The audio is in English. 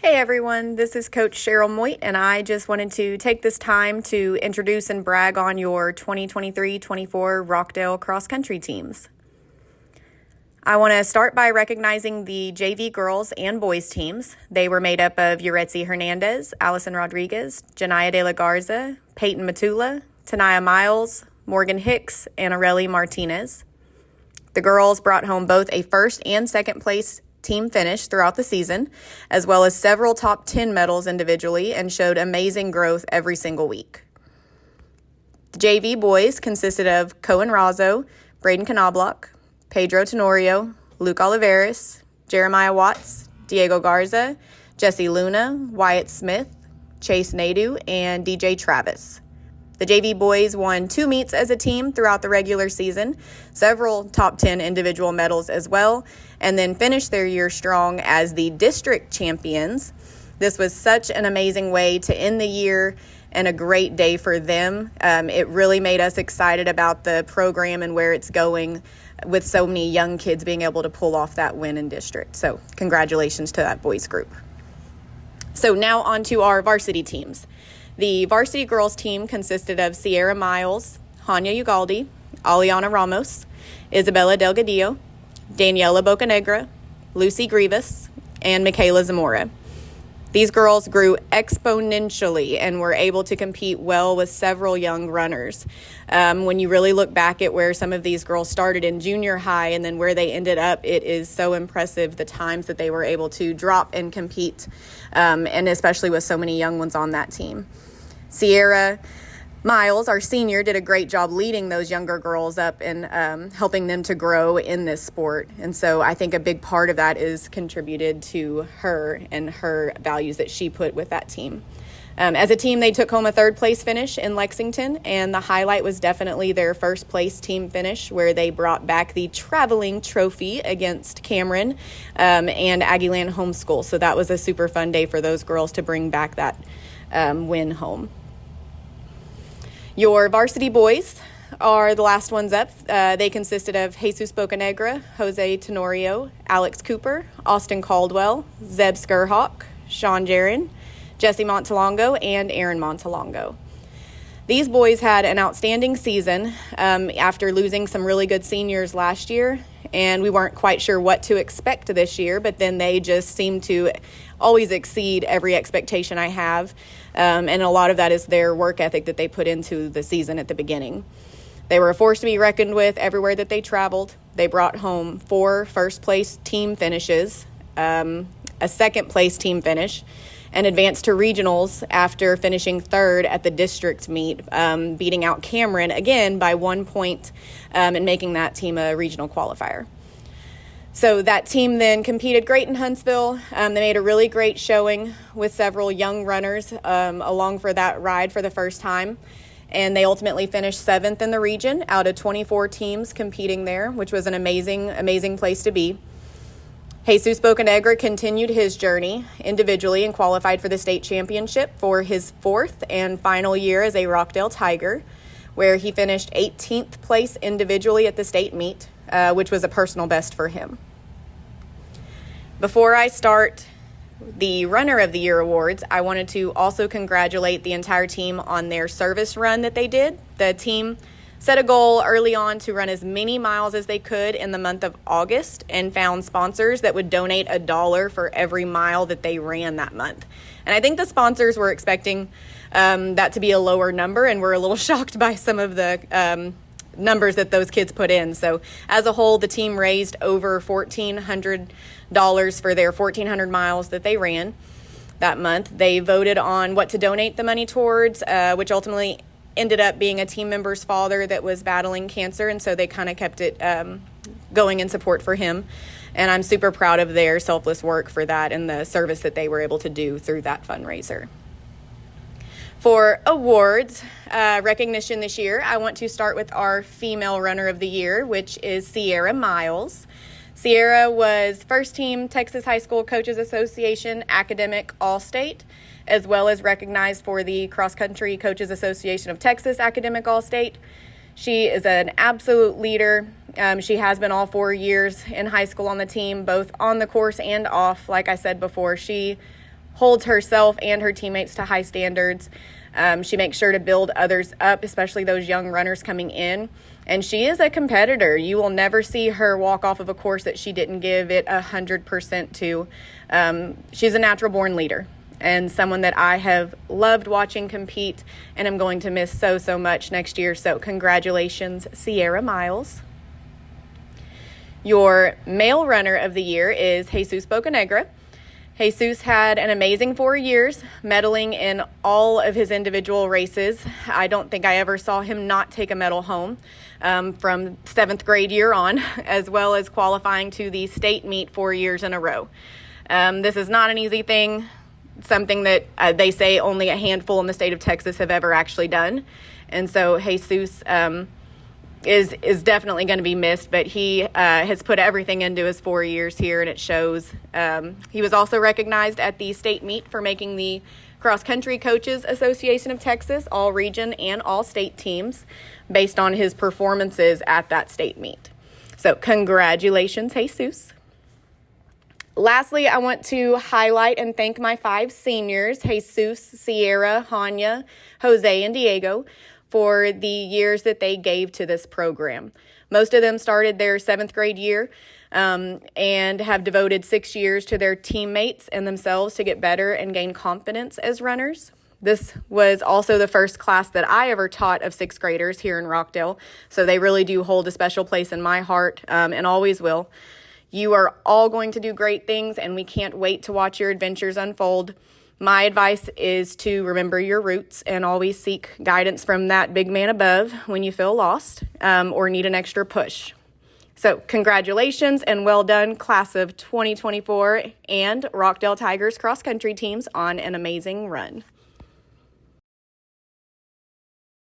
Hey everyone, this is Coach Cheryl Moit, and I just wanted to take this time to introduce and brag on your 2023-24 Rockdale cross-country teams. I want to start by recognizing the JV girls and boys teams. They were made up of Yuretsi Hernandez, Allison Rodriguez, Janaya De La Garza, Peyton Matula, Tanaya Miles, Morgan Hicks, and Areli Martinez. The girls brought home both a first and second place team finish throughout the season, as well as several top 10 medals individually, and showed amazing growth every single week. The JV boys consisted of Cohen Razzo, Braden Knobloch, Pedro Tenorio, Luke Oliveris, Jeremiah Watts, Diego Garza, Jesse Luna, Wyatt Smith, Chase Nadu, and DJ Travis. The JV boys won 2 meets as a team throughout the regular season, several top 10 individual medals as well, and then finished their year strong as the district champions. This was such an amazing way to end the year and a great day for them. It really made us excited about the program and where it's going with so many young kids being able to pull off that win in district. So congratulations to that boys group. So now on to our varsity teams. The varsity girls team consisted of Sierra Miles, Hanya Ugaldi, Aliana Ramos, Isabella Delgadillo, Daniela Bocanegra, Lucy Grievous, and Michaela Zamora. These girls grew exponentially and were able to compete well with several young runners. When you really look back at where some of these girls started in junior high and then where they ended up, it is so impressive the times that they were able to drop and compete, and especially with so many young ones on that team. Sierra Miles, our senior, did a great job leading those younger girls up and helping them to grow in this sport. And so I think a big part of that is contributed to her and her values that she put with that team. As a team, they took home a 3rd place finish in Lexington, and the highlight was definitely their 1st place team finish, where they brought back the traveling trophy against Cameron and Aggieland Homeschool. So that was a super fun day for those girls to bring back that win home. Your varsity boys are the last ones up. They consisted of Jesus Bocanegra, Jose Tenorio, Alex Cooper, Austin Caldwell, Zeb Skurhawk, Sean Jaron, Jesse Montalongo, and Aaron Montalongo. These boys had an outstanding season after losing some really good seniors last year, and we weren't quite sure what to expect this year, but then they just seemed to always exceed every expectation I have, and a lot of that is their work ethic that they put into the season at the beginning. They were a force to be reckoned with everywhere that they traveled. They brought home 4 first-place team finishes, a second-place team finish, and advanced to regionals after finishing 3rd at the district meet, beating out Cameron again by 1 point and making that team a regional qualifier. So that team then competed great in Huntsville. They made a really great showing with several young runners along for that ride for the first time. And they ultimately finished 7th in the region out of 24 teams competing there, which was an amazing place to be. Jesus Bocanegra continued his journey individually and qualified for the state championship for his 4th and final year as a Rockdale Tiger, where he finished 18th place individually at the state meet, which was a personal best for him. Before I start the Runner of the Year awards, I wanted to also congratulate the entire team on their service run that they did. The team set a goal early on to run as many miles as they could in the month of August and found sponsors that would donate $1 for every mile that they ran that month. And I think the sponsors were expecting that to be a lower number, and were a little shocked by some of the numbers that those kids put in. So as a whole, the team raised over $1,400 for their 1,400 miles that they ran that month. They voted on what to donate the money towards, which ultimately ended up being a team member's father that was battling cancer, and so they kind of kept it going in support for him. And I'm super proud of their selfless work for that and the service that they were able to do through that fundraiser. For awards recognition this year, I want to start with our female runner of the year, which is Sierra Miles. Sierra was first team Texas High School Coaches Association Academic All-State, as well as recognized for the Cross Country Coaches Association of Texas Academic All-State. She is an absolute leader. She has been all 4 years in high school on the team, both on the course and off. Like I said before, she holds herself and her teammates to high standards. She makes sure to build others up, especially those young runners coming in. And she is a competitor. You will never see her walk off of a course that she didn't give it 100% to. She's a natural born leader and someone that I have loved watching compete and I'm going to miss so much next year. So congratulations, Sierra Miles. Your male runner of the year is Jesus Bocanegra. Jesus had an amazing 4 years, medaling in all of his individual races. I don't think I ever saw him not take a medal home from 7th grade year on, as well as qualifying to the state meet 4 years in a row. This is not an easy thing, something that they say only a handful in the state of Texas have ever actually done. And so Jesus is definitely going to be missed, but he has put everything into his 4 years here, and it shows. He was also recognized at the state meet for making the Cross Country Coaches Association of Texas all region and all state teams based on his performances at that state meet. So congratulations, Jesus. Lastly, I want to highlight and thank my 5 seniors, Jesus, Sierra, Hanya, Jose, and Diego, for the years that they gave to this program. Most of them started their 7th grade year and have devoted 6 years to their teammates and themselves to get better and gain confidence as runners. This was also the first class that I ever taught of 6th graders here in Rockdale, so they really do hold a special place in my heart and always will. You are all going to do great things, and we can't wait to watch your adventures unfold. My advice is to remember your roots and always seek guidance from that big man above when you feel lost or need an extra push. So congratulations and well done, class of 2024 and Rockdale Tigers cross country teams on an amazing run.